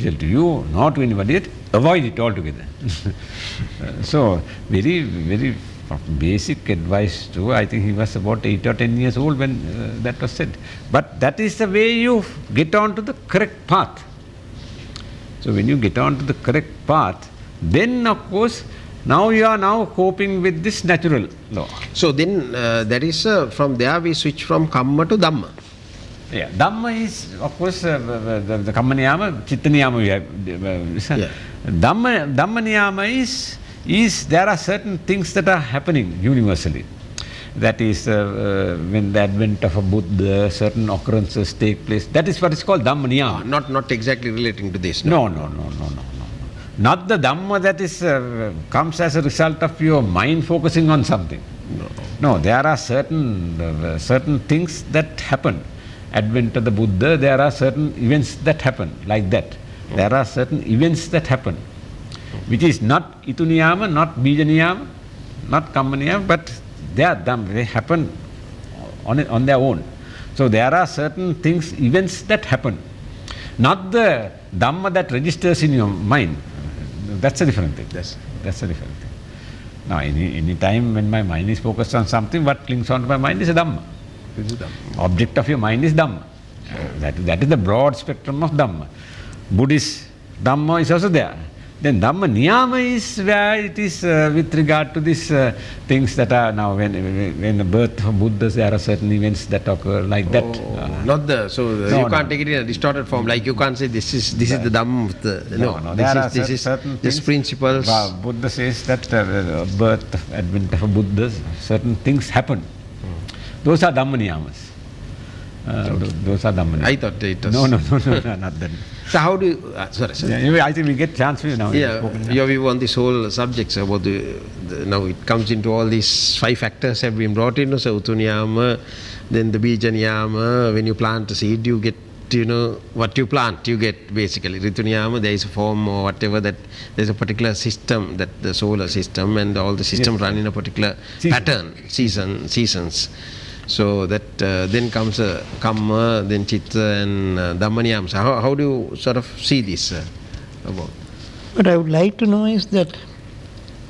beneficial to you, not to anybody else, avoid it altogether. So, very, very basic advice too. I think he was about 8 or 10 years old when that was said. But that is the way you get on to the correct path. So when you get on to the correct path, then of course, now you are now coping with this natural law. So then that is from there we switch from Kamma to Dhamma. Yeah, Dhamma is of course the Kamma Niyama, Chitta Niyama we have. Dhamma Niyama is there are certain things that are happening universally. That is when the advent of a Buddha, certain occurrences take place. That is what is called Dhamma Niyama. Not exactly relating to this. No. Not the Dhamma that is comes as a result of your mind focusing on something. No, there are certain things that happen. Advent of the Buddha, there are certain events that happen like that. There are certain events that happen, which is not Itu Niyama, not Bija Niyama, not Kamma Niyama, but they are Dhamma. They happen on their own. So there are certain things, events that happen. Not the Dhamma that registers in your mind. That's a different thing. That's a different thing. Now, any time when my mind is focused on something, what clings on to my mind is a Dhamma. Object of your mind is Dhamma. That is the broad spectrum of Dhamma. Buddhist Dhamma is also there. Then Dhamma Niyama is where it is with regard to these things that are now when the birth of Buddhas, there are certain events that occur like that. You can't take it in a distorted form. Like you can't say this is the Dhamma of the no. This is certain things, principles. Buddha says that birth, advent of Buddhas, certain things happen. Those are Dhamma Niyamas. Those are Dhamma Niyamas. I thought it was... No, not that. So how do you... sorry. Yeah, I think we get chance for you now. Yeah, your view on this whole subject, about now it comes into all these 5 factors have been brought in. So Utu Niyama, then the Bija Niyama, when you plant a seed, you get, what you plant, you get basically. Ritu Niyama, there is a form or whatever that there's a particular system, that the solar system and all the systems run in a particular pattern, seasons. So that then comes Kamma, then Chitta and Dhamma Niyama. So how do you sort of see this? What I would like to know is that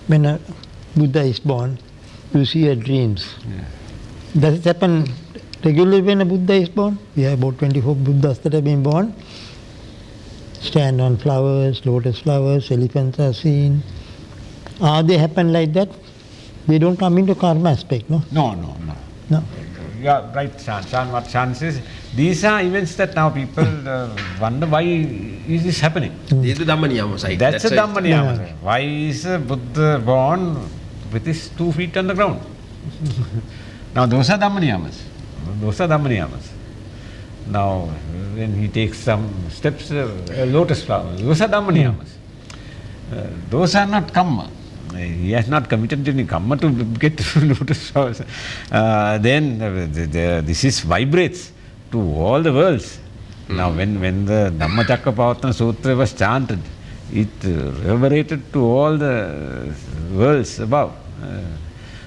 when a Buddha is born, you see your dreams. Yeah. Does it happen regularly when a Buddha is born? We have about 24 Buddhas that have been born. Stand on flowers, lotus flowers, elephants are seen. They happen like that? They don't come into karma aspect, no? No. Yeah, right, Shan. What Shan says, these are events that now people wonder why is this happening. This is the Dhamma Niyama side. That's a Dhamma Niyama. Why is a Buddha born with his 2 feet on the ground? Now those are Dhamma Niyamas. Now when he takes some steps, lotus flowers, those are Dhamma Niyamas. Those are not Kamma. He has not committed any Kamma to get lotus flowers. Then this vibrates to all the worlds. Now when the Dhammacakkappavattana Sutra was chanted, it reverberated to all the worlds above.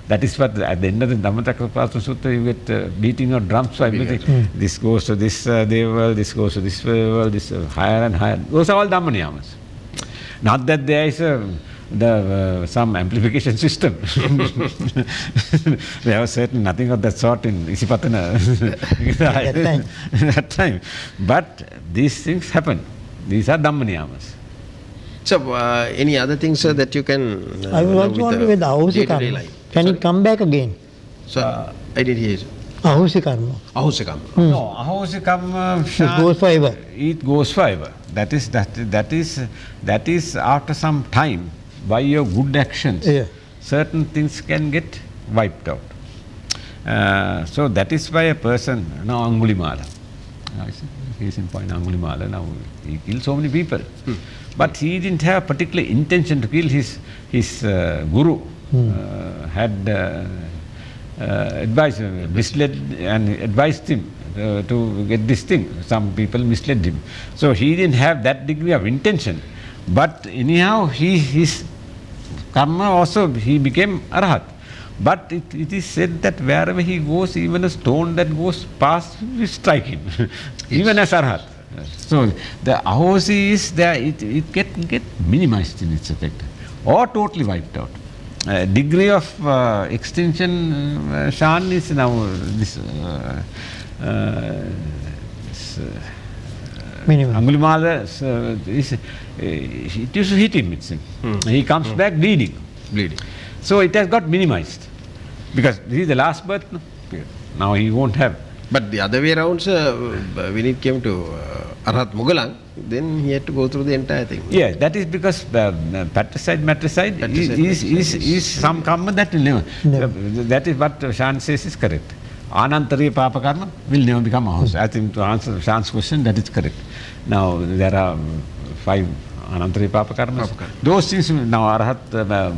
That is what at the end of the Dhammacakkappavattana Sutra you get beating of drums for everything. This goes to this world, this goes to this world, this higher and higher. Those are all Dhamma Niyamas. Not that there is some amplification system. There was certainly nothing of that sort in Isipatana that time. But these things happen. These are Dhamma Niyamas. So, any other things that you can... I was also wondering with Ahusi Karma. Can it come back again? So, I did hear you. Ahusi Karma. No, Ahusi Karma... It goes forever. It goes forever. That is after some time, by your good actions, certain things can get wiped out. So that is why a person, now Angulimala, he's in point Angulimala, now he killed so many people. But he didn't have particular intention to kill. His guru had misled and advised him to get this thing. Some people misled him. So he didn't have that degree of intention. But anyhow, his karma also, he became Arhat. But it is said that wherever he goes, even a stone that goes past will strike him, even as Arhat. So the ahosi is there, it get minimized in its effect or totally wiped out. Degree of extinction, Shan, is now this Minimum. Angulimala it used to hit him. He comes back bleeding. So it has got minimized because this is the last birth. No? Now he won't have. But the other way around, sir, when it came to Arhat Mugalang, then he had to go through the entire thing. Yes, that is because matricide is some karma that will never. That is what Shan says is correct. Anantariya Papa Karma will never become a house. I think to answer Shan's question, that is correct. Now there are 5 Anantariya Papa Karmas. Those things, now Arhat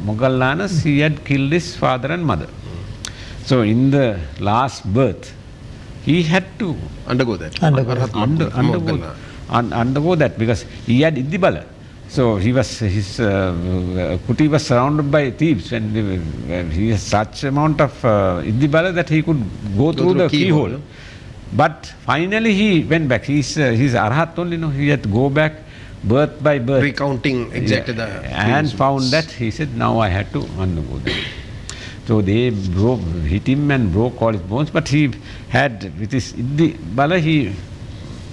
Mughal Nanas, he had killed his father and mother. So in the last birth, he had to Undergo that. undergo that because he had Iddibala. So his kuti was surrounded by thieves, and he has such amount of Iddibala that he could go through the keyhole. But finally he went back. He's Arhat only, no? He had to go back birth by birth. Recounting exactly the and found that he said, now I had to undergo that. So they hit him and broke all his bones, but he had, with his Iddibala, he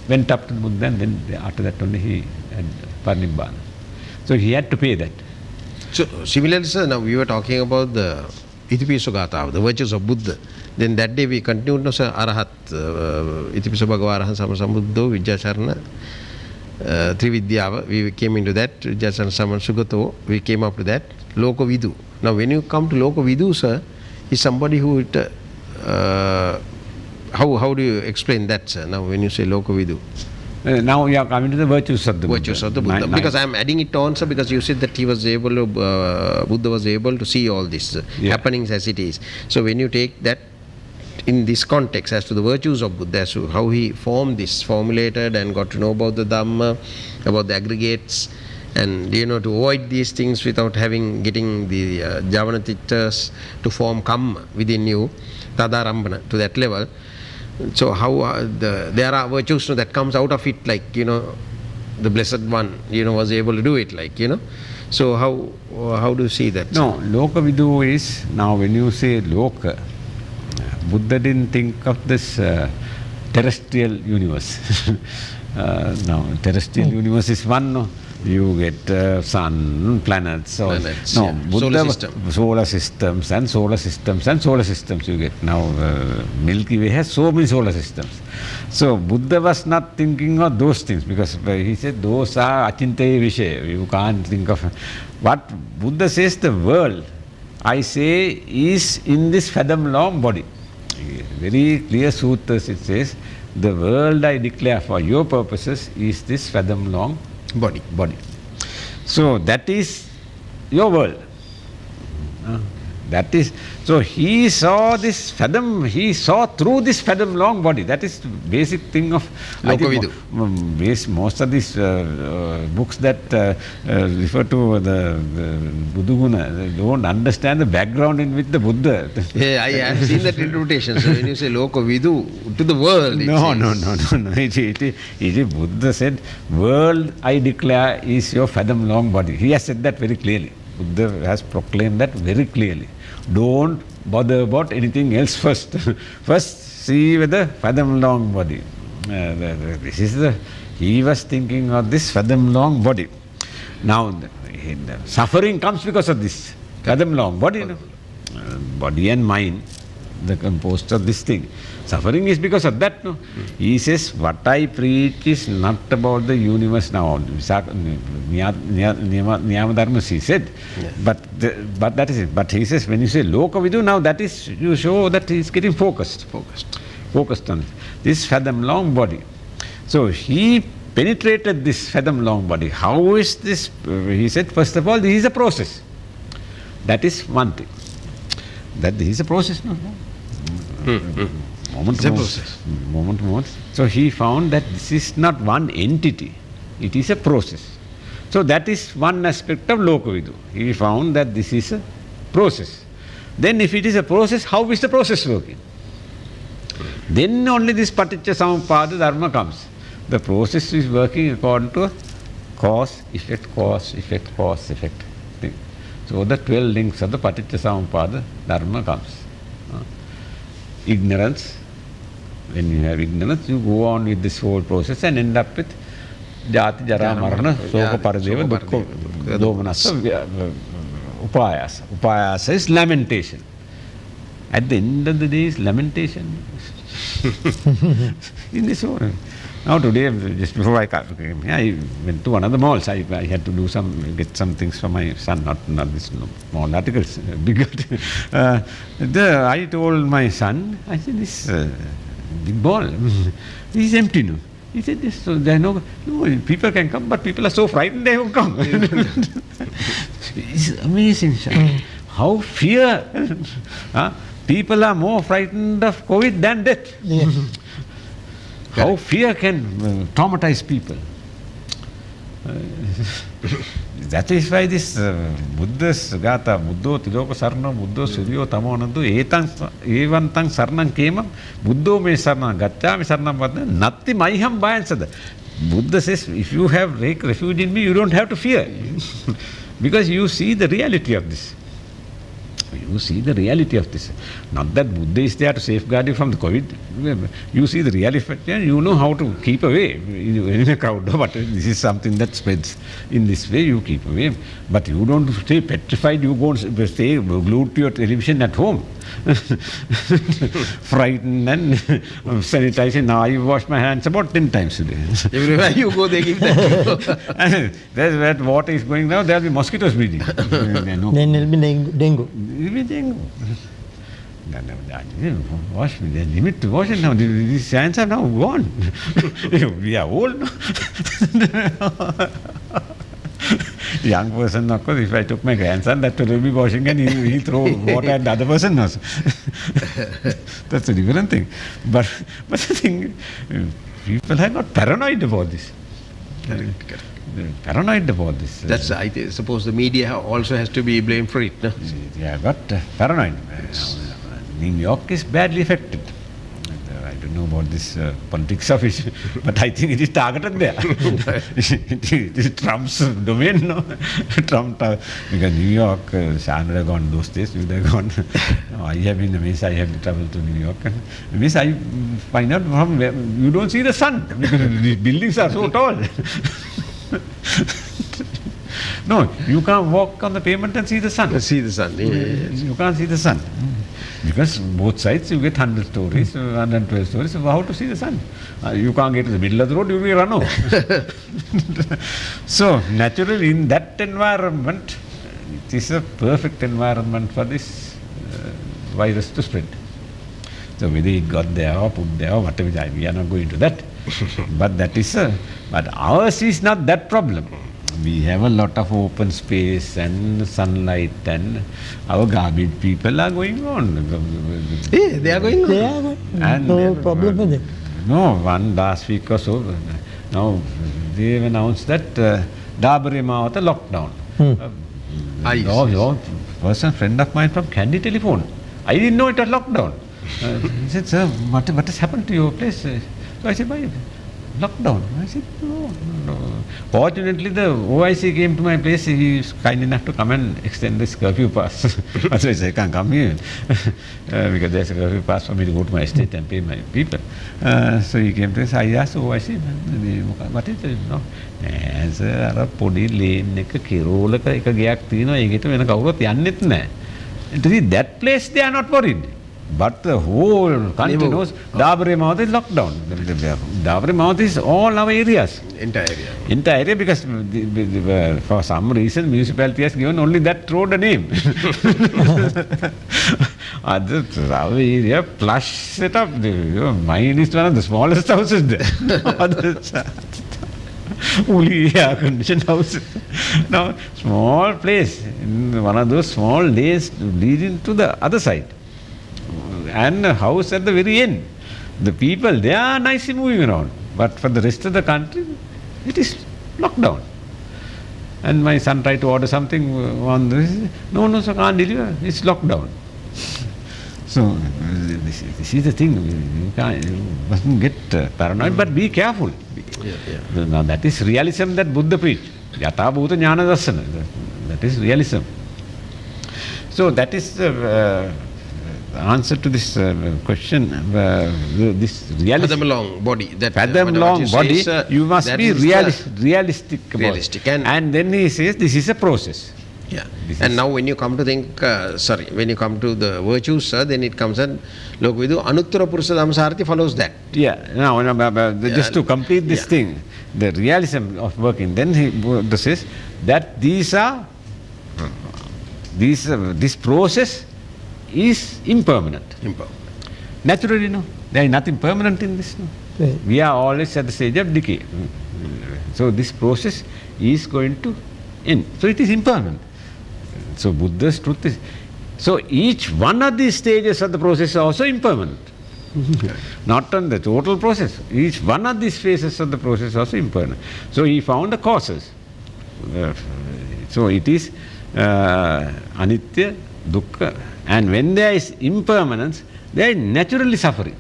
went up to the Buddha, and then after that only he had Parinibbana. So he had to pay that. So similarly, sir, now we were talking about the Itipiso Gatha, the virtues of Buddha. Then that day we continued, no, sir, Arahat, Itipiso Bhagavarahan Samasambuddho, Vijjacharana, Trividyava, we came into that, Vijjacharana Samansugato, we came up to that, Loko Vidu. Now when you come to Loko Vidu, sir, is somebody who, how do you explain that, sir, now when you say Loko Vidu? Now we are coming to the virtues of the Buddha. Virtues of the Buddha. Because I am adding it on, sir, because you said that he was able to, Buddha was able to see all this happenings as it is. So when you take that in this context as to the virtues of Buddha, as to how he formed this, formulated and got to know about the Dhamma, about the aggregates, and to avoid these things without getting the Javanatitas to form Kamma within you, Tadarambana, to that level. So how there are virtues that comes out of it, like the Blessed One was able to do it, like so how do you see that? No, Loka Vidu is, now when you say Loka, Buddha didn't think of this terrestrial universe. Now terrestrial universe is one, no? You get sun, planets. Planets, no, yeah. Buddha, Solar systems and solar systems you get. Now Milky Way has so many solar systems. So Buddha was not thinking of those things because he said those are achintaya vishaya. You can't think of. What Buddha says, the world, I say, is in this fathom long body. Very clear sutras it says, the world I declare for your purposes is this fathom long body. So that is your world. That is, so he saw this fathom, he saw through this fathom long body. That is the basic thing of most of these books that refer to the Buddhaguna, they don't understand the background in which the Buddha. Yeah, I have seen that interpretation. So when you say Loko Vidu, to the world. No. Buddha said, world I declare is your fathom long body. He has said that very clearly. Buddha has proclaimed that very clearly. Don't bother about anything else first. First see whether fathom long body. He was thinking of this fathom long body. Now the suffering comes because of this fathom long body. Body and mind, the composed of this thing. Suffering is because of that. No? He says, what I preach is not about the universe now. Niyamadharmas, he said. Yes. But that is it. But he says, when you say Loka Vidu, now that is, you show that he is getting focused on this fathom long body. So he penetrated this fathom long body. How is this? He said, first of all, this is a process. That is one thing. That this is a process. No? Moment to moment. So he found that this is not one entity, it is a process. So that is one aspect of Loka Vidu. He found that this is a process. Then if it is a process, how is the process working? Then only this Paticca Samuppada Dharma comes. The process is working according to a cause, effect thing. So the 12 links of the Paticcasamuppada Dharma comes. Ignorance. When you have ignorance, you go on with this whole process and end up with Jati, Jara, Marana, Soka, Paradeva, Dukkha, Domanassa, Upayasa. Upayasa is lamentation. At the end of the day is lamentation. In this way. Now today, just before I came here, I went to another mall. I had to get some things for my son, not this small articles, big articles. I told my son, I said, this big mall is empty now. He said, yes, so there are no, people can come, but people are so frightened they won't come. It's amazing, how fear. People are more frightened of COVID than death. Yeah. How fear can traumatize people. That is why this Buddha's Gata, Buddho Tiloka Sarna, Buddho Suryo Tamonadu, Evantang Sarnam Kema, Buddho me Sarna, Gacha me Sarna Padna, Natti Maiham Bayansada. Buddha says, if you have refuge in me, you don't have to fear. Because you see the reality of this. You see the reality of this. Not that Buddha is there to safeguard you from the COVID. You see the reality and you know how to keep away in a crowd. But this is something that spreads. In this way you keep away. But you don't stay petrified. You go and stay glued to your television at home. Frightened and sanitizing. Now I wash my hands about 10 times a day. Everywhere you go, they give that. There's where water is going now, there will be mosquitoes breeding. Then there will be dengue. Wash me, there's limit to washing now. These hands are now gone. We are old now. Young person, of course, if I took my grandson, that will be washing and he throw water at the other person also. That's a different thing. But the thing, people have got paranoid about this. Correct. They're paranoid about this. That's, I suppose the media also has to be blamed for it. No? They have got paranoid. New York is badly affected. I don't know about this politics of it, but I think it is targeted there. It is Trump's domain, no? Trump, because New York, Shan would have gone those days, would have gone. I have been amazed, I have traveled to New York. And amazed, I find out from where, you don't see the sun, because these buildings are so tall. No, you can't walk on the pavement and see the sun. See the sun. Yes. You can't see the sun. Because both sides you get 100 stories, 112 stories, so how to see the sun? You can't get to the middle of the road, you will run over. So, naturally, in that environment, it is a perfect environment for this virus to spread. So, whether it got there or put there or whatever, we are not going into that. But that is but ours is not that problem. We have a lot of open space and sunlight, and our garbage people are going on. Yeah, they are going on. They are going. And no problem with it. No, one last week or so, now they have announced that Dabare Mawata lockdown. A friend of mine from Candy Telephone. I didn't know it was lockdown. He said, sir, what has happened to your place? So I said, why? Lockdown. I said, no. Fortunately, the OIC came to my place. He is kind enough to come and extend this curfew pass. Otherwise, I can't come here because there's a curfew pass for me to go to my estate and pay my people. So he came to us. I asked OIC, what is it? No. As a podi lane, a kirola, a gayak, you know, you get to a cover, and to see that place, they are not worried. But the whole country knows Dabare Mouth is locked down. Dabare Mouth is all our areas. Entire area. Entire area, because for some reason municipality has given only that road a name. Our area, plush setup. Mine is one of the smallest houses there. Fully air-conditioned houses. Now, small place, in one of those small lanes leading to the other side. And a house at the very end. The people, they are nicely moving around. But for the rest of the country, it is locked down. And my son tried to order something on this. No, sir, can't deliver. It's locked down. So this is the thing. You mustn't get paranoid, but be careful. Now that is realism that Buddha preached. Yata bhuta jnana darsana. That is realism. So that is the answer to this question. This realism. Fathom long body. That, fathom long body. You must be realistic about realistic. it. And then he says this is a process. Yeah. And now when you come to think, when you come to the virtues, then it comes and Lokavidu, Anuttara Purusa Dhammasarthi follows that. Yeah. Now, just to complete this thing, the realism of working, then he says that this process is impermanent. Naturally, no. There is nothing permanent in this. No? Right. We are always at the stage of decay. So this process is going to end. So it is impermanent. So Buddha's truth is, so each one of these stages of the process is also impermanent. Not on the total process. Each one of these phases of the process is also impermanent. So he found the causes. So it is anitya, dukkha. And when there is impermanence, there is naturally suffering.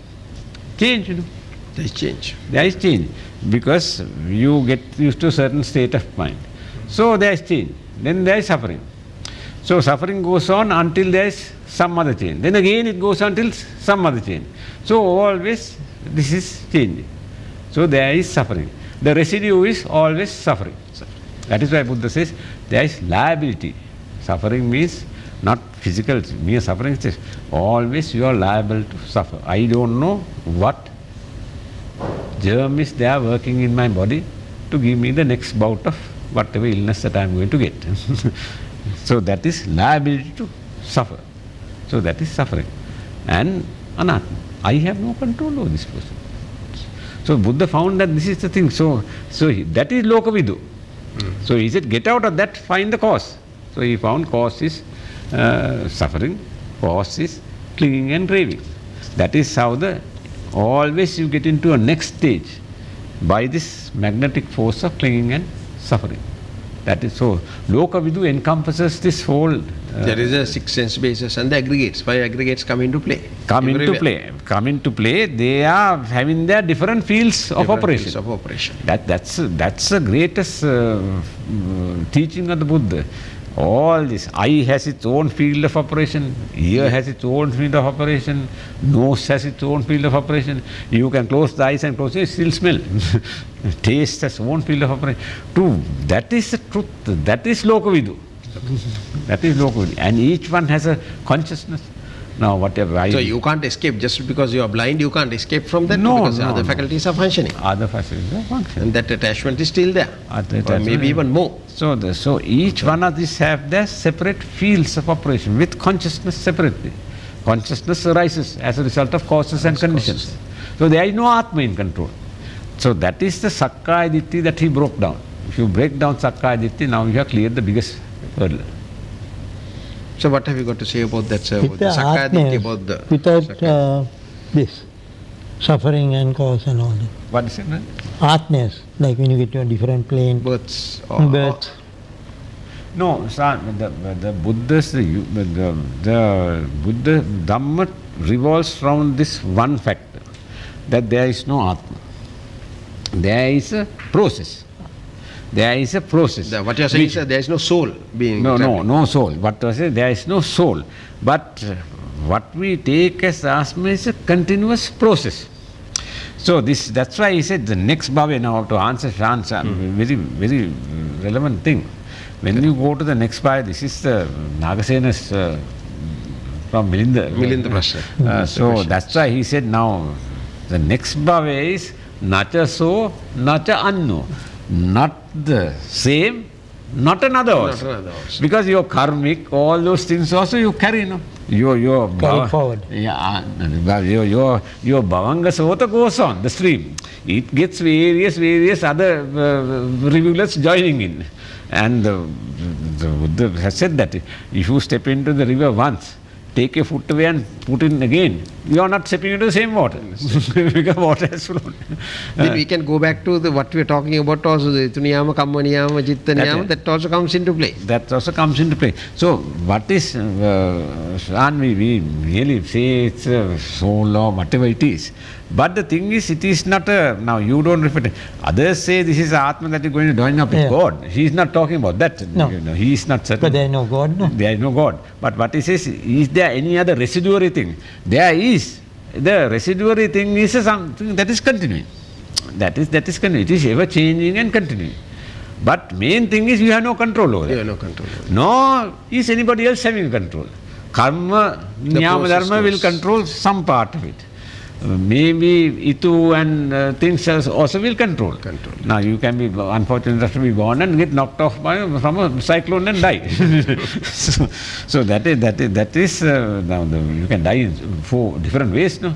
Change, you know. There is change. There is change. Because you get used to a certain state of mind. So there is change. Then there is suffering. So suffering goes on until there is some other change. Then again it goes on till some other change. So always this is changing. So there is suffering. The residue is always suffering. That is why Buddha says there is liability. Suffering means not physical, mere suffering. It is always you are liable to suffer. I don't know what germ is there working in my body to give me the next bout of whatever illness that I am going to get. So that is liability to suffer. So that is suffering. And anatma. I have no control over this person. So Buddha found that this is the thing. So that is Lokavidu. So he said, get out of that, find the cause. So he found cause is suffering, cause is clinging and craving. That is how always you get into a next stage by this magnetic force of clinging and suffering. That is so. Lokavidu encompasses this whole. There is a six sense basis and the aggregates. 5 aggregates come into play. Come into play. They are having their different fields of operation. Fields of operation. That's the greatest teaching of the Buddha. All this, eye has its own field of operation, ear has its own field of operation, nose has its own field of operation. You can close the eyes and close it, still smell. Taste has its own field of operation. That is the truth. That is Lokavidu. That is Lokavidu. And each one has a consciousness. Now, whatever. So you can't escape just because you are blind. You can't escape from that because other faculties are functioning. Other faculties are functioning, and that attachment is still there, or maybe even more. So each one of these have their separate fields of operation with consciousness separately. Consciousness arises as a result of causes and conditions. So there is no Atma in control. So that is the Sakkaya Ditthi that he broke down. If you break down Sakkaya Ditthi, now you have cleared the biggest hurdle. So what have you got to say about that, sir? With the Sakkaya Ditthi, about the without this suffering and cause and all that. What is it? Artness, like when you get to a different plane. births. No, the Buddha's the Buddha Dhamma revolves around this one factor, that there is no Atma. There is a process. There is a process. What you are saying is that there is no soul being. No soul. What I say, there is no soul. But what we take as Atma is a continuous process. So that's why he said the next bhava, now to answer Shan's very, very relevant thing. When you go to the next bhava, this is the Nagasena's from Milinda Prashna. So that's why he said now the next bhava is nacha so, nacha anno. Not the same, not another also. Because your karmic, all those things also you carry, no? Your carry forward. Yeah, your bhavanga sota goes on the stream. It gets various other rivulets joining in. And the Buddha has said that if you step into the river once, take your foot away and put it in again, you are not stepping into the same water because water has flown. Then we can go back to what we are talking about also, the Tuniyama, Kamma Niyama, Chitta Niyama, that also comes into play. That also comes into play. So, what is, Shan, we really say it's a soul or whatever it is. But the thing is, it is not a, now you don't refer it. Others say this is Atma that is going to join up with God. He is not talking about that. No. You know, he is not certain. But there is no God, no? There is no God. But what he says, is there any other residuary thing? There is. The residuary thing is something that is continuing. That is continuing. It is ever changing and continuing. But main thing is you have no control over it. You have no control over it. Nor is anybody else having control. Karma, Niyama Dharma will control some part of it. Maybe Itu and things else also will control. Now you can be unfortunate enough to be born and get knocked off from a cyclone and die. so that is now you can die in 4 different ways, no?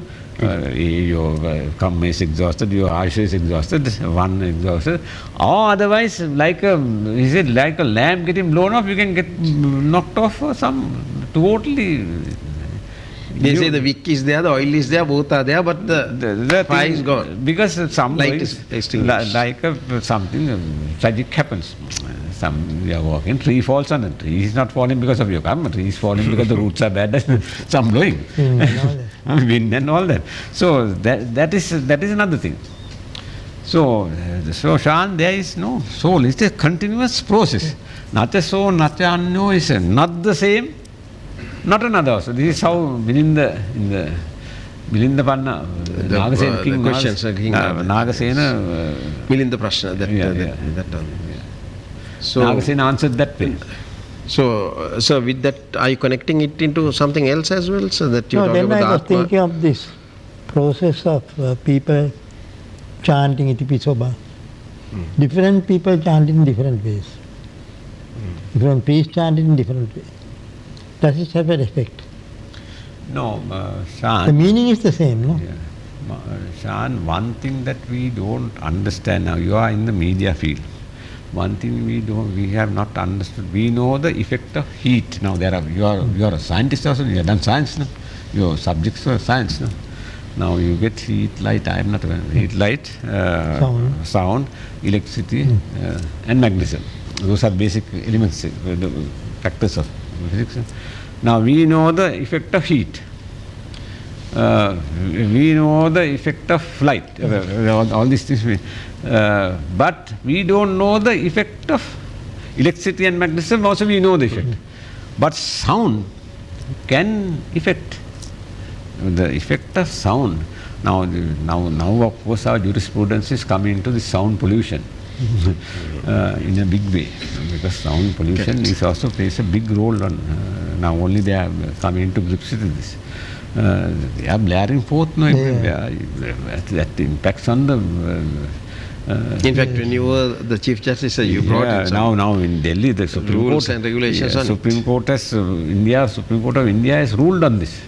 Your karma is exhausted, your ayusha is exhausted, one exhausted, or otherwise like a lamb getting blown off, you can get knocked off for some totally. They say the wick is there, the oil is there, both are there, but the fire is gone. Because some light is extinguished. Like something tragic happens. You are walking, tree falls on it. Tree is not falling because of your karma. Tree is falling because the roots are bad and some blowing. Wind and all that. So that is another thing. So Shan, there is no soul. It's a continuous process. Natya so, natya anyo is not the same. Not another also. This is how Milinda Panna, Nagasena King, Nagasena, Milinda Prashna, that one. So Nagasena answered that way. So with that, are you connecting it into something else as well? So that you No, talk then about I was the thinking of this process of people chanting Itipisoba. Different people chant in different ways. Different priests chant in different ways. Does it have an effect? No, Shan. The meaning is the same, no? Yeah. Shan, one thing that we don't understand now, you are in the media field. One thing we have not understood. We know the effect of heat. Now you are a scientist also. You have done science, no? Your subjects are science, no? Now you get heat, light. I am not aware. Heat, light, sound, electricity, and magnetism. Those are basic elements, the factors of physics. Now we know the effect of heat. We know the effect of light. All these things. But we don't know the effect of electricity and magnetism. Also we know the effect. But sound can affect. The effect of sound. Now of course our jurisprudence is coming into the sound pollution. In a big way, because sound pollution is also plays a big role on. Now only they are coming into grips with this. They are blaring forth, no, everywhere. That impacts on the. In fact, when you were the Chief Justice, you brought in now in Delhi, the Supreme rules Court and regulations on Supreme Court has Supreme Court of India has ruled on this.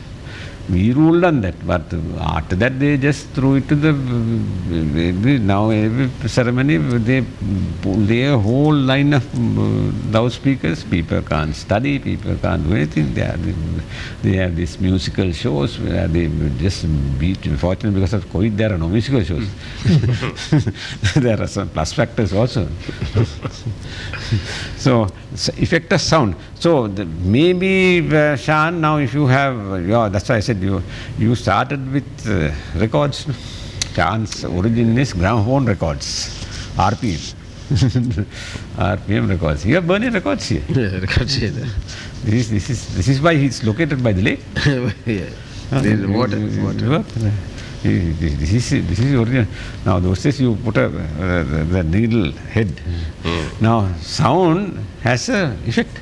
We ruled on that, but after that they just threw it to the now every ceremony they pull a whole line of loudspeakers. People can't study, people can't do anything. They have these musical shows where they just beat. Unfortunately, because of COVID, there are no musical shows. There are some plus factors also. So effect of sound. So maybe Shan, now if you have, that's why I said you started with records. Shan's origin is gramophone records, RPM. RPM records. You have burning records here. Yeah, records here. This is why he's located by the lake. Yeah. There is water. This is original. Now those days you put the needle head. Now sound has a effect.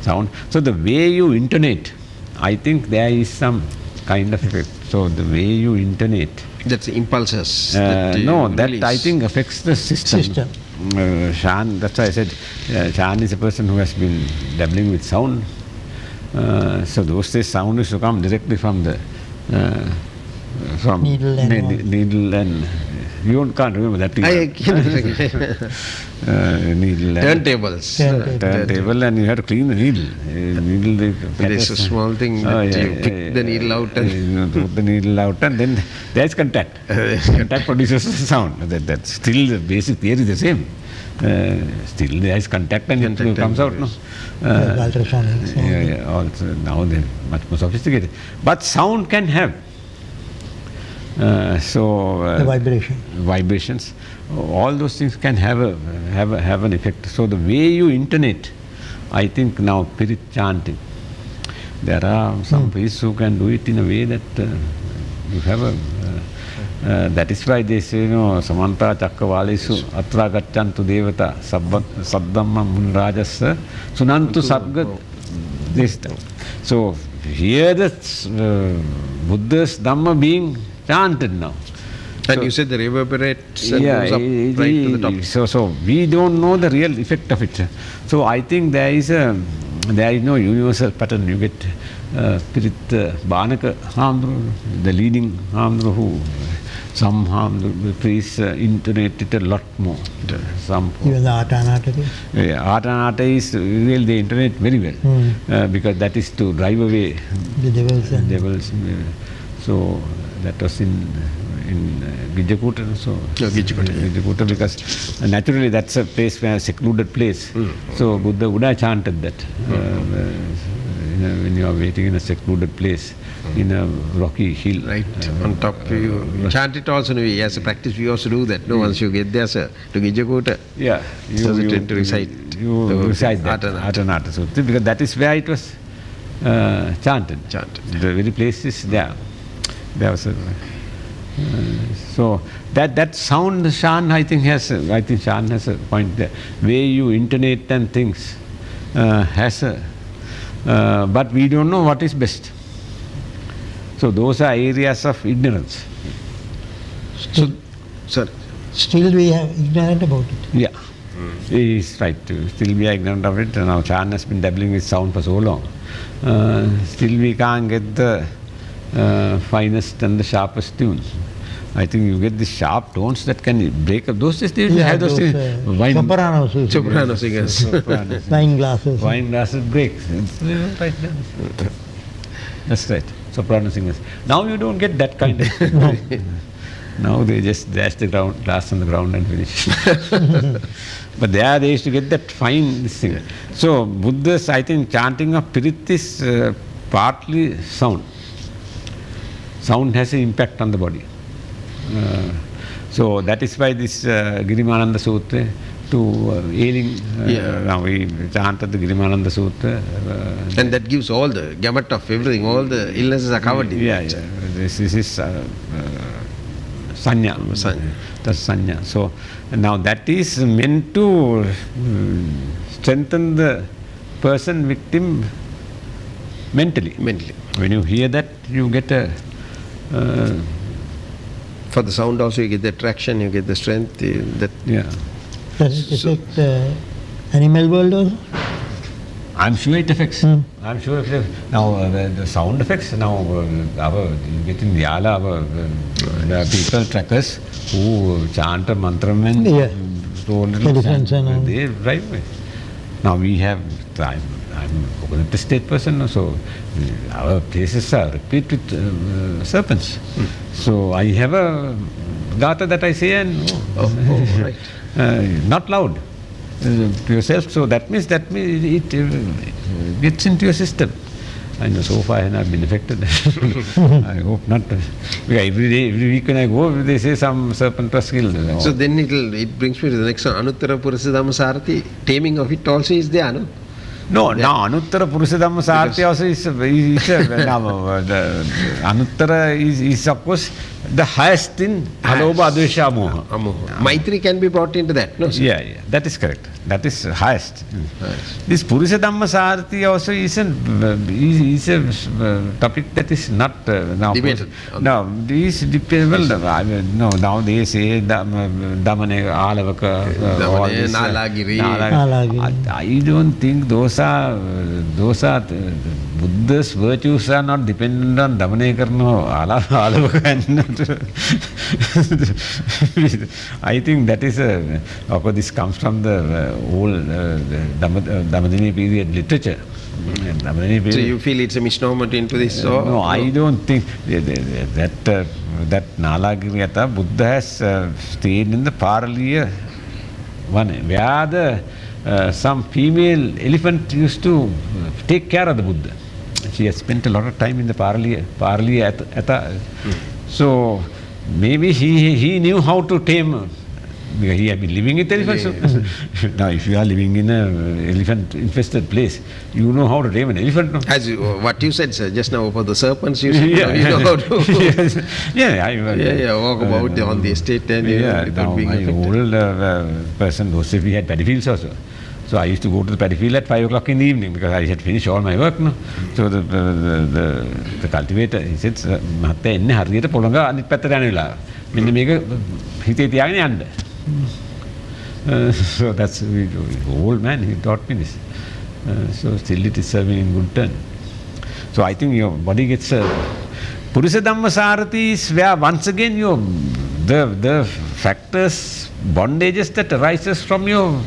Sound. So the way you intonate, I think there is some kind of effect. So the way you intonate. That's impulses. That I think affects the system. Shan, that's why I said Shan is a person who has been dabbling with sound. So those days sound used to come directly from the from Needle and all. needle and you can't remember that. Needle and Turntables. turntable, and you have to clean the needle. Needle. It is a small thing that you pick the needle out and you put the needle out, and then there is contact. Contact produces sound. That's still the basic theory is the same. Still there is contact and it comes out. No? Ultrasonic sound. Also now they're much more sophisticated. But sound can have. The vibration. Vibrations, all those things can have an effect. So the way you intonate, I think now Pirit chanting, there are some priests who can do it in a way that you have a. That is why they say, Samanta Chakkavalesu Atra Gachantu Devata Saddhamma Munrajasa Sunantu Sadgat. This. So here the Buddha's Dhamma being chanted now. And you said the reverberates and goes up right to the top. So we don't know the real effect of it. So I think there is no universal pattern. You get Pirit Banaka Hamdru, the leading Hamdru, who some Hamdru priests intonate it a lot more. Some Even the Atanata. Atanata is really they intonate very well because that is to drive away The devils. So that was in Gijakuta, Gijakuta, because naturally that's a place where a secluded place. So Buddha would have chanted that when you are waiting in a secluded place in a rocky hill. Right, on top you chant it also. As a practice we also do that. Once you get there, sir, to Gijakuta, you tend to recite that Atanata Sutra, because that is where it was chanted. The very place is there. There was so that sound Shan I think Shan has a point there. Way you intonate and things has a but we don't know what is best. So those are areas of ignorance. Still we are ignorant about it. Yeah, he is right. Still we are ignorant of it. Now Shan has been dabbling with sound for so long. Still we can't get the finest and the sharpest tunes. I think you get the sharp tones that can break up. Those days they have those soprano singers. Wine glasses. Wine glasses break. Right. That's right. Soprano singers. Now you don't get that kind of. Now they just dash the glass on the ground and finish. But there they used to get that fine thing. So Buddha's, I think, chanting of Pirit is partly sound. Sound has an impact on the body. So that is why this Girimananda Sutra to ailing, now we chanted the Girimananda Sutra. And that gives all the gamut of everything, all the illnesses are covered in that. This is Sanya. That's Sanya. So now that is meant to strengthen the person, victim mentally. When you hear that, you get a for the sound also you get the traction, you get the strength. Does it affect animal world also? I'm sure it affects. I'm sure it affects. Now the sound effects. Now you get in Yala, the people trackers who chant a mantra and they drive away. Now we have. I'm a coconut state person, so our places are replete with serpents. So I have a gatha that I say and not loud to yourself. So that means it gets into your system. I know so far I have not been affected. I hope not. Because every week when I go, they say some serpent was killed. So then it brings me to the next one. Anuttara Purusha Dhamma Sarati, taming of it also is there, no? No, now Anuttara Purusha Dhamma Sarati also is Anuttara is of course the highest in alobha, advesha, amoha. Maitri can be brought into that, no? Sir? Yeah, that is correct. That is highest. This Purusha Dhamma Sarati also is a topic that is not now debated. No, this depends. No, now they say Dhammane, Alavaka, Nalagiri. I don't think those are Buddha's virtues are not dependent on Dhammane Karno, Alavaka. I think that is of course this comes from the old Dhammadini period literature. So you feel it's a misnomer into this? No, I don't think that Nalagiriyata Buddha has stayed in the Paraliya one where some female elephant used to take care of the Buddha. She has spent a lot of time in the Paraliya. So maybe he knew how to tame. Because he had been living with elephants. Now, if you are living in an elephant-infested place, you know how to tame an elephant. No? As what you said, sir, just now for the serpents, you said, you know how to. Walk about on the estate and without being affected. Old person, those we had paddy fields also. So I used to go to the paddy field at 5 o'clock in the evening because I had finished all my work. No? So the cultivator, he said, "Matte enne hariyata polonga anit pattata yana welawa. Menna meka hite tiyagena yanna." So that's old man, he taught me this. So still it is serving in good turn. So I think your body gets Purusha Dhamma Sarati is where once again the factors, bondages that arises from your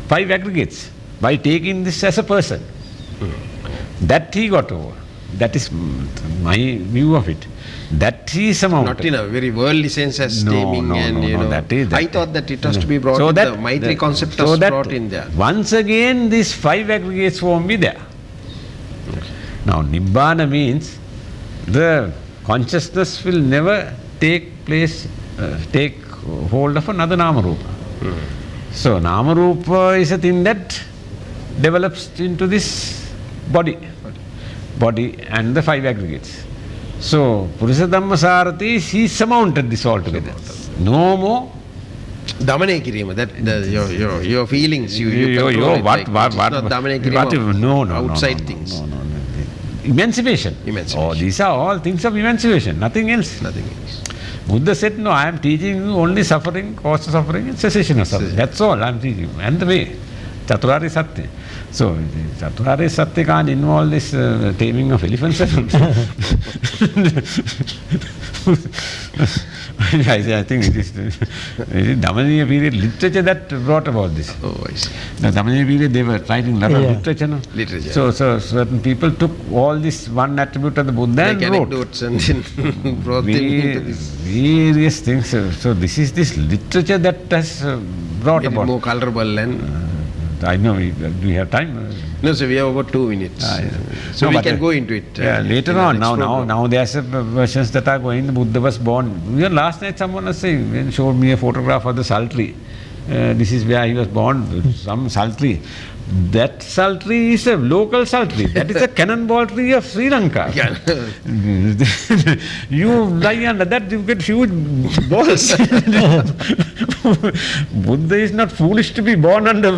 5 aggregates by taking this as a person. That he got over. That is my view of it. That he somehow... Not in a very worldly sense as taming I thought that it has to be brought in, the Maitri concept was brought in there. Once again these 5 aggregates won't be there. Now Nibbana means the consciousness will never take hold of another Namarupa. So Namarupa is a thing that develops into this body and the 5 aggregates. So Purusha Dhamma Sarati, he surmounted this altogether. No more Dhamane Kirima, that your feelings, outside things. No. Emancipation. Oh, these are all things of emancipation, nothing else. Buddha said, no, I am teaching you only suffering, cause of suffering, and cessation of suffering. That's all I am teaching you. And the way. Chaturari Satya. So, Chaturari Satya can't involve this taming of elephants. I think it is Dhammadiniya period literature that brought about this. Oh, I see. The Dhammadiniya period, they were writing a lot of literature. No? Literature. So certain people took all this one attribute of the Buddha and wrote. Anecdotes and then brought them into this. Various things. So this is this literature that has brought about. More colorable and... I know, do we have time? No, so we have about 2 minutes. So we can go into it. Later on, now there are versions that are going, the Buddha was born. Last night someone was saying, showed me a photograph of the sultry. This is where he was born, some sultry. That sultry is a local sultry. That is a cannonball tree of Sri Lanka. You lie under that, you get huge balls. Buddha is not foolish to be born under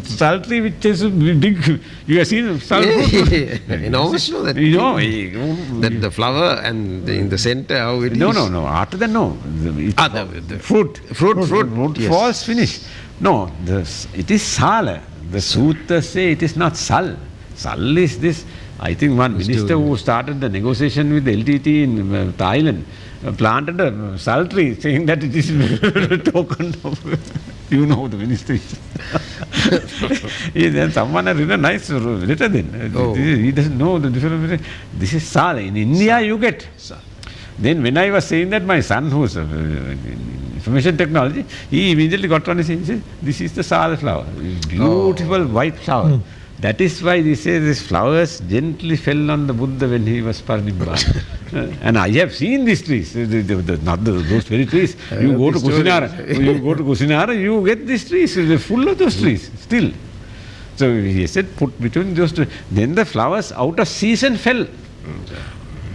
sultry, which is big. You have seen sultry? Enormous, no? That the flower and in the center, how it is. No. After that, no. The fruit falls finished. No, it is sala. The sutras say it is not sal. Sal is this. I think one minister who started the negotiation with the LTT in Thailand planted a sal tree, saying that it is a token of, you know, the minister is. Then someone has written a nice letter then. He doesn't know the difference. This is sal. In India you get sal. Then when I was saying that, my son who's information technology, he immediately got on and said, this is the sal flower. Beautiful white flower. That is why they say these flowers gently fell on the Buddha when he was parinibbana. And I have seen these trees, not those very trees. You go to Kusinara, you get these trees, they're full of those trees still. So he said, put between those two. Then the flowers out of season fell.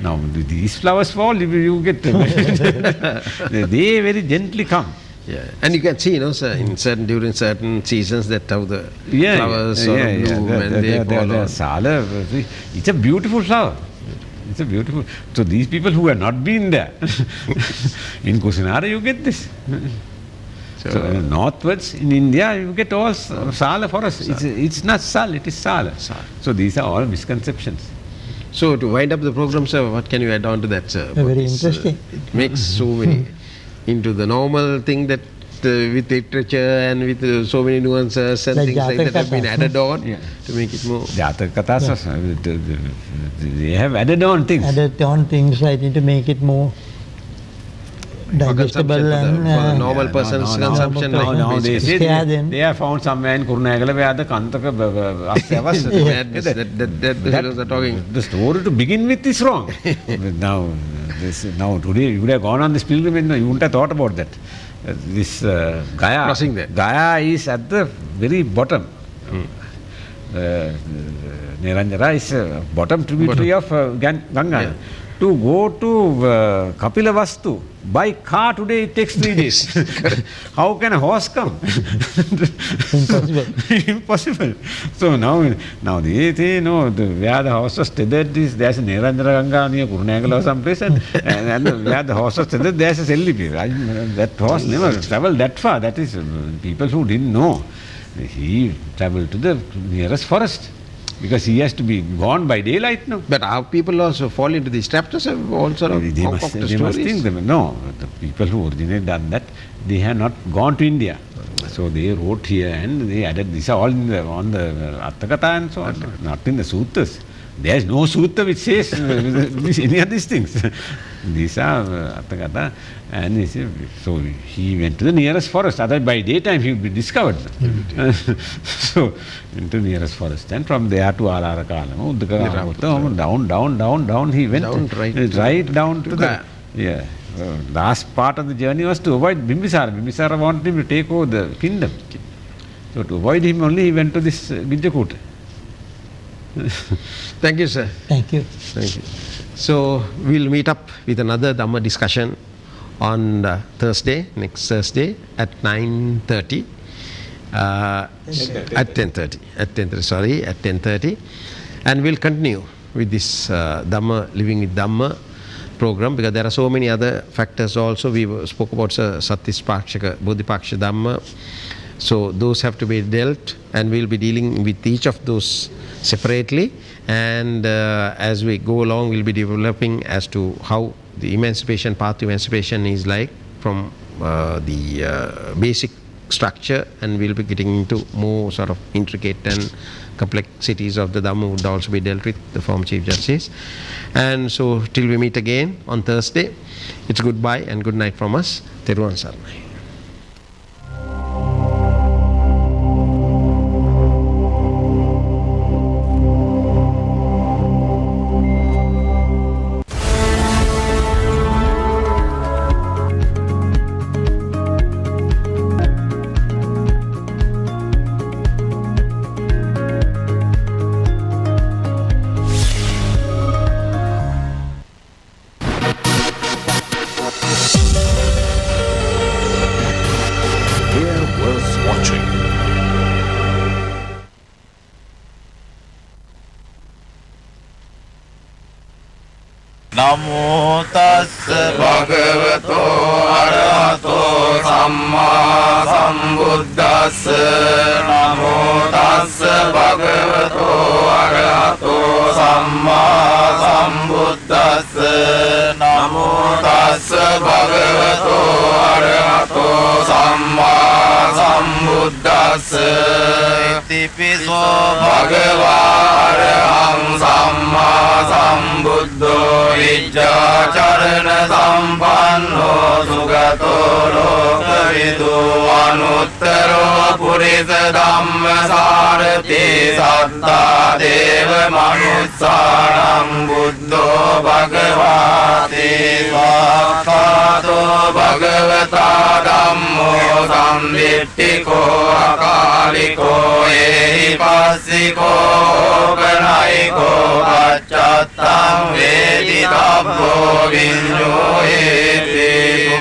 Now these flowers fall, you get they very gently come. Yeah, and you can see, sir, during certain seasons that how the flowers sort of bloom and they fall on. Sala, it's a beautiful flower. It's a beautiful. So these people who have not been there, in Kusinara you get this. So northwards in India you get all Sala forest. It's not Sal, it is Sala. So these are all misconceptions. So to wind up the program, sir, what can you add on to that, sir? Very interesting. It makes so many into the normal thing that with literature and with so many nuances and like things like that have been added on to make it more. Jataka Kathas, they have added on things. Added on things, I think, to make it more digestible for and the normal person's consumption. Now they say them. they have found somewhere in Kurunegala where the Kantaka that the fellows are talking. The story to begin with is wrong. now today you would have gone on this pilgrimage, you wouldn't have thought about that. This Gaya, Crossing there. Gaya is at the very bottom. Niranjara is bottom tributary of Ganga. Yeah. To go to Kapilavastu by car today it takes 3 days. How can a horse come? Impossible. Impossible. So now they know where the horse was tethered is there's a Niranjara Ganga near Kurunegala or someplace and where the horse was tethered there's a Sellipi. That horse never travelled that far. That is people who didn't know. He travelled to the nearest forest. Because he has to be gone by daylight now. But our people also fall into these traps have all sort of they must think them. No, the people who originally done that, they have not gone to India. So they wrote here and they added, these are all on the Atthakatha and so on, not in the Suttas. There is no Sutta which says any of these things. These are Atthakatha. And so he went to the nearest forest. Otherwise by daytime he would be discovered. So into nearest forest. And from there to Ararakala, down he went. Right down to the last part of the journey was to avoid Bimbisara. Bimbisara wanted him to take over the kingdom. So to avoid him only he went to this Gijjakuta. Thank you, sir. Thank you. Thank you. So we'll meet up with another Dhamma discussion on Thursday, next Thursday at 9:30. At 10:30. And we'll continue with this Dhamma, Living with Dhamma program, because there are so many other factors also. We spoke about Satthispakshaka, Bodhipaksha Dhamma. So those have to be dealt, and we'll be dealing with each of those separately. And as we go along, we'll be developing as to how the emancipation, path to emancipation is like from the basic structure, and we'll be getting into more sort of intricate and complexities of the Dhamma would also be dealt with, the former Chief Justice. And so till we meet again on Thursday, it's goodbye and good night from us. Teruvan Saranai. Namo tassa bhagavato arahato samma sambuddhassa. Namo tassa bhagavato arahato samma sambuddhassa. Namo tassa bhagavato arahato samma sambuddhassa. Itipiso bhagava araham samma sambuddho Vijjācarana sampanno sugato lokavidu anuttaro purisa dhamma sarati satta deva manussanam buddho bhagavati sakkhato bhagavata dhammo samdittiko akaliko ehi පටිපස්සිකෝ ඕපනයිකෝ පච්චත්තං වේදිතබ්බෝ විඤ්ඤෝයේති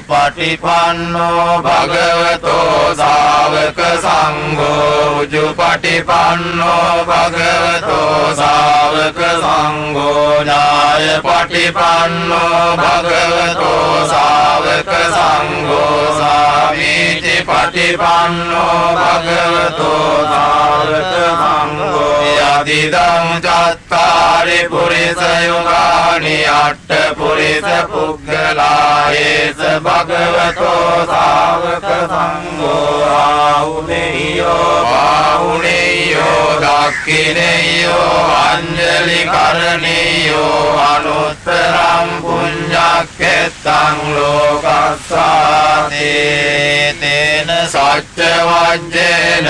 පටිපන්නෝ භගවතෝ ශාවක සංඝෝ උජුපටිපන්නෝ භගවතෝ ශාවක සංඝෝ ඥාය පටිපන්නෝ භගවතෝ ශාවක සංඝෝ සාමීචි පටිපන්නෝ භගවතෝ ශාවක සංඝෝ යදිදං චත්තාරි පුරිස යුගානි අට්ඨ පුරිස පුග්ගලායේස භගවතෝ ශාවක සංඝෝ ආහුනේයෝ බාහුනේයෝ දක්ඛිනේයෝ අංජලි කරණේයෝ අනුත්තරං පුඤ්ඤක්ඛෙත්තං ලෝකස්සාතේ තේන සච්ච වජ්ජේන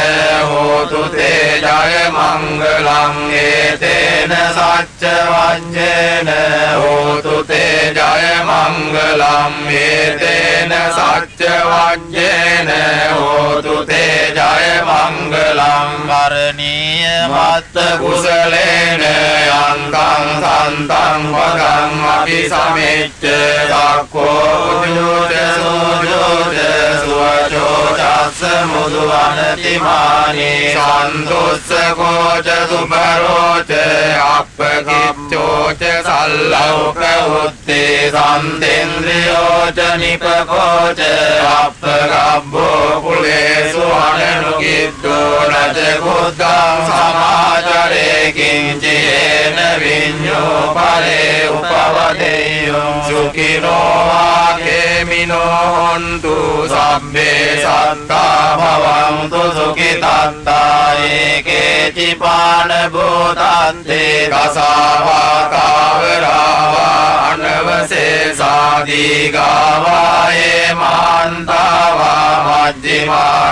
හෝතු තේ ජය මංගලං ඒතේන සච්ච වජ්ජේන හෝතු තේ ජය මංගලං ඒතේන සච්ච වජ්ජේන හෝතු තේ ජය මංගලං කරණීය මත්ත කුසලේන යන්තං සන්තං පදං අபிසමෙච්ච දක්ඛෝ උජෝත සෝජෝත සුවචෝ චස්ස මුදුවනති මානේ සන්තුස්සකෝ ච සුභරෝ ච අප්පකිච්ඡෝ ච සල්ලෝක උත්තේ සම්තේන්ද්‍රයෝ ච නිපකෝ ච අප්පගබ්බෝ කුලේසු අනනුකිද්දෝ නච බුද්ධං සමාචරේ කිංචේන විඤ්ඤෝ පරේ උපවදේයෝ සුඛිනෝ ආකේමිනෝ හොන්තු සබ්බේ සත්තා භවන්තු සුඛිතත්තා ඒකේචි පාන භූතන්තේ දසාවාතාවරාවා අනවසේ සාදීගාවායේ මාන්තාවා මජ්ජිමා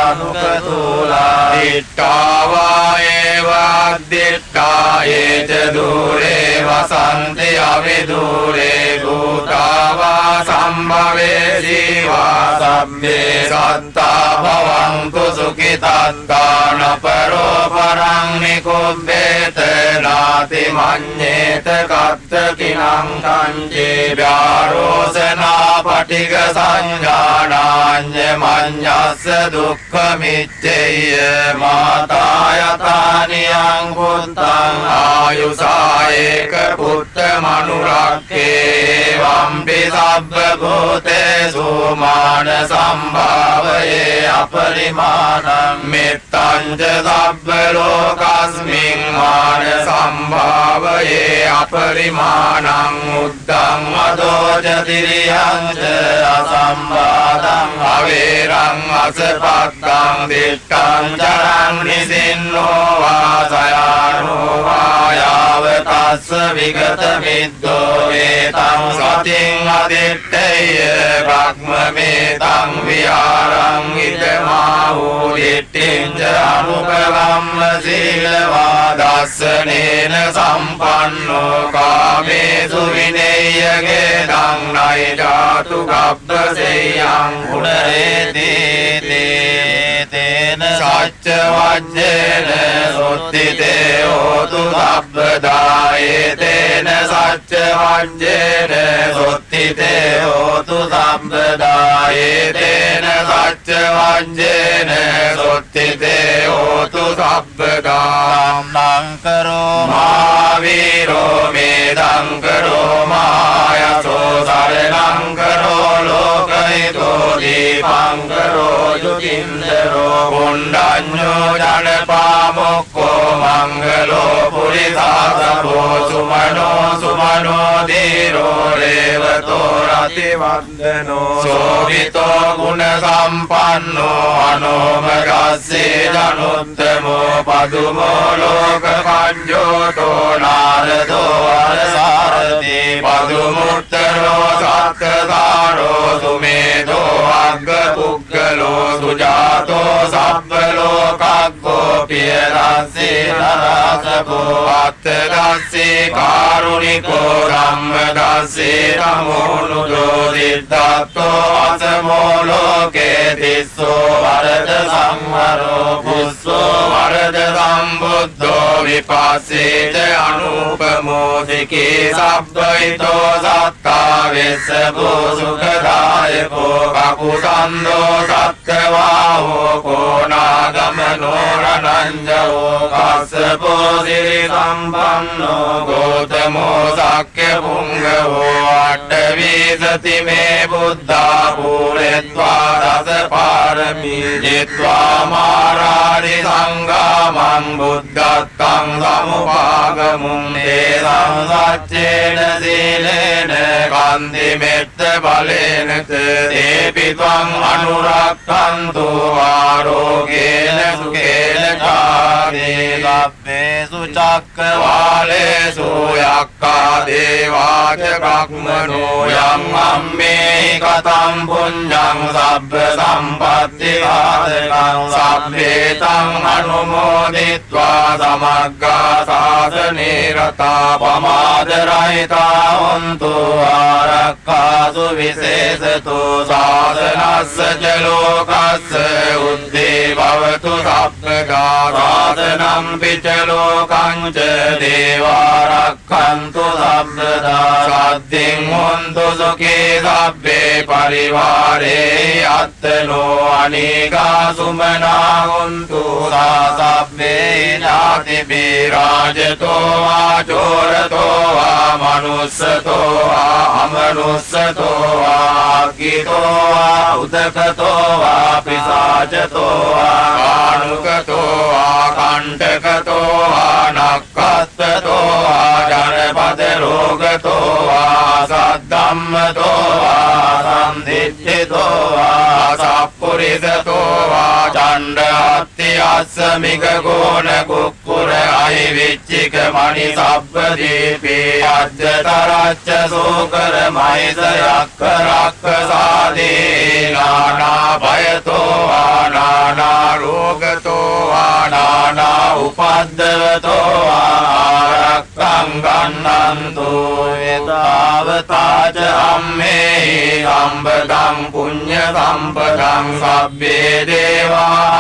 රස්සකානුකතුලා දිට්ඨාවා ඒවාද්දිට්ඨා ඒච දූරේ වසන්ති අවිදූරේ භූතාවා සම්භවේ ජීවා සම්මේ සත්තා භවන්තු සුඛිතත්තාන පරෝ පරං නිකුබ්බේත නාති මඤ්ඤේත කත්ත කිනං කංචේ ව්‍යාරෝසනා පටිග සංඥානාඤ්ඤ මඤ්ඤස්ස දුක්ඛ මිච්ඡේය මාතායතානියං පුත්තං ආයුසායේක පුත්ත මනුරක්ඛේ වම්පි සබ්බ භූතේසු මාන සම්භාවයේ අපරිමාණං මෙත්තං ච සබ්බ ලෝකස්මින් මාන සම්භාවයේ අපරිමාණං උද්දං මදෝච තිරියං ච අසම්බාධං අවේරං අසපත්තං දිට්ඨං චරං නිසින්නෝ වාසයානෝ වායාව තස්ස විගත මිද්දෝ වේතං සතින් අදිත්තේය බ්‍රහ්මමේතං විහාරං ඉදමාහෝ දිට්ඨිං ච අනුපලම්ම සීලවා දස්සනේන සම්පන්නෝ කාමේසු විනේයගේ දං නයි ජාතු ගබ්බසෙයං ගුණේති තේන සච්ච වජ්ජේන සොත්තිතේ හෝතු සබ්බදායේ තේන සච්ච වජ්ජේන සොත්තිතේ හෝතු සබ්බදායේ තේන සච්ච වජ්ජේන සොත්තිතේ හෝතු සබ්බදා නං කරෝ මාවීරෝ මේදං කරෝ මායසෝ සරණං කරෝ ලෝකහිතෝ දීපං කරෝ යුතින්දරෝ කුණ්ඩඤ්ඤෝ ජනපාමොක්ඛෝ මංගලෝ පුරිසාසබෝ සුමනෝ සුමනෝ දීරෝ රේවතෝ රතිවන්දනෝ සෝවිතෝ ගුණ සම්පන්නෝ අනෝමගස්සේ ජනුත්තමෝ පදුමෝ ලෝක පඤ්ඤෝතෝ නාරදෝ අරසාරති පදුමුත්තරෝ සක්කදාරෝ සුමේදෝ අග්ග පුග්ගලෝ සුජාතෝ සබ්බ ලෝකග්ගෝ පියරස්සේ නරසබෝ අත්තදස්සේ කාරුණිකෝ ධම්මදස්සේ නමෝනුදෝ දිද්දත්තෝ අසමෝ ලෝකේ තිස්සෝ වරද සංවරෝ පුස්සෝ වරද සම්බද සම්බුද්ධෝ විපස්සේච අනුපමෝදිකේ සබ්බයිතෝ සත්තා වෙස්සබෝ සුඛදායකෝ කකුසන්தோ සත්ත්වාහෝ කෝනාගමනෝ රණංජෝ කස්සපෝ සිරි සම්පන්නෝ ගෝතමෝ සක්්‍ය පුංගවෝ අට්ඨවීසති මේ බුද්ධා පූරෙත්වා දස පාරමී ජිත්වා මාරාරි සංඝාමං බුද්ධත්තං සමුපාගමුං තේසං සච්චේන සීලේන කන්ති මෙත්ත බලේන තේපි ත්වං අනුරක්ඛන්තු ආරෝගේන සුඛේන කාදේ ලබ්බේසු චක්කවාලේසු යක්ඛා දේවාච බ්‍රහ්මනෝ යම් අම්මේ කතං පුඤ්ඤං සබ්බ සම්පත්ති සාධකං සබ්බේතං අනුමෝදිත්වා සමග්ගා සාසනේ රතා පමාද රහිතා හොන්තු ආරක්ඛාසු විශේෂතු සාසනස්ස ච ලෝකස්ස උද්දේ භවතු සබ්බදා සාසනම් පිච ලෝකං ච දේවාරක්ඛන්තු සබ්බදා සද්දින් හොන්තු සුඛේ සබ්බේ පරිවාරේ අත්තනෝ අනේකා සුමනා හොන්තු සබ්බේ ඥාතිභී රාජතෝ වා චෝරතෝ වා මනුස්සතෝ වා අමනුස්සතෝ වා අග්ගිතෝ වා උදකතෝ වා පිසාචතෝ වා කාණුකතෝ වා කණ්ඨකතෝ වා නක්ඛත්තතෝ වා ජනපද රෝගතෝ වා සද්ධම්මතෝ වා සම්දිච්ඡිතෝ වා සප්පුරිසතෝ වා ඡණ්ඩ අත්ති අස්සමික ගෝණ කුක්කුර අහිවිච්චික මණි සබ්බ දීපේ අජ්ජතරච්ච සෝකර මහිස යක්ඛ රක්ඛ සාදී නානා භයතෝ වා නානා රෝගතෝ වා නානා උපද්දවතෝ ආරක්ඛං ගන්නන්තු එතාවතාච අම්මේ සම්බදං පුඤ්ඤ සම්පදං සබ්බේ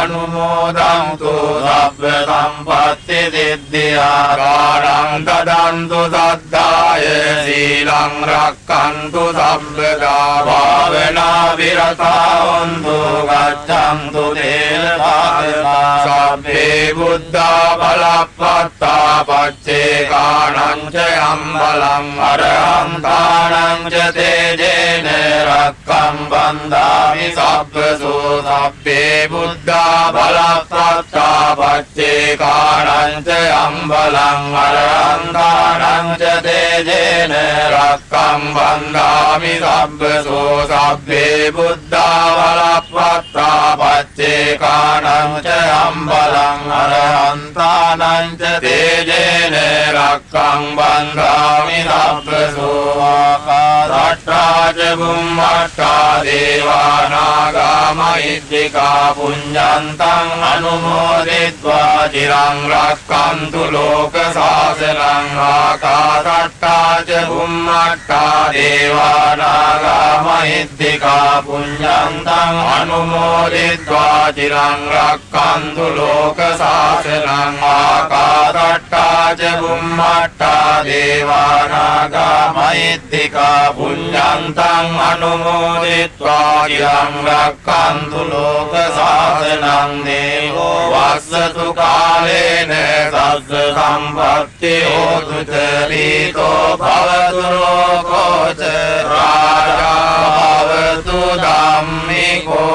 දේවානුමෝදන්තු සබ්බ සම්පත්ති සිද්ධියා කාණං දදන්තු සද්ධාය සීලං රක්ඛන්තු සබ්බදා භාවනා විරතා හොන්තු ගච්ඡන්තු තේන භාගතා සබ්බේ බුද්ධා බලප්පත්තා පච්චේ කාණං ච යම්බලං අරහන්තාණං ච තේජේන රක්ඛං බන්දාමි සබ්බසෝ සබ්බේ බුද්ධා බලප්පත්තා පච්චේ කාණං ච යම්බලං අරහන්තාණං ච තේජේන රක්ඛං බන්දාමි සබ්බසෝ සබ්බේ බුද්ධා බලප්පත්තා පච්චේ කාණං ච යම්බලං අරහන්තාණං ච තේජේන රක්ඛං බන්දාමි සබ්බසෝ ආකාශට්ටා ච බුම්මට්ටා දේවානාගා මහිද්దికා පුඤ්ඤන්තං අනුමෝදිත්වා චිරං රක්ඛන්තු ලෝක සාසනං ආකාශට්ටා ච බුම්මට්ටා දේවානාගා මහිද්దికා පුඤ්ඤන්තං අනුමෝදිත්වා චිරං රක්ඛන්තු ලෝක සාසනං ආකාශට්ටා ච බුම්මට්ටා දේවානාගා මහිද්దికා පුඤ්ඤන්තං අනුමෝදිත්වා චිරං රක්ඛන්තු ලෝක සාසනං දේවෝ වස්සතු කාලේන සස්ස සම්පත්ති හෝතු ච පීතෝ භවතු ලෝකෝ ච රාජා භවතු ධම්මිකෝ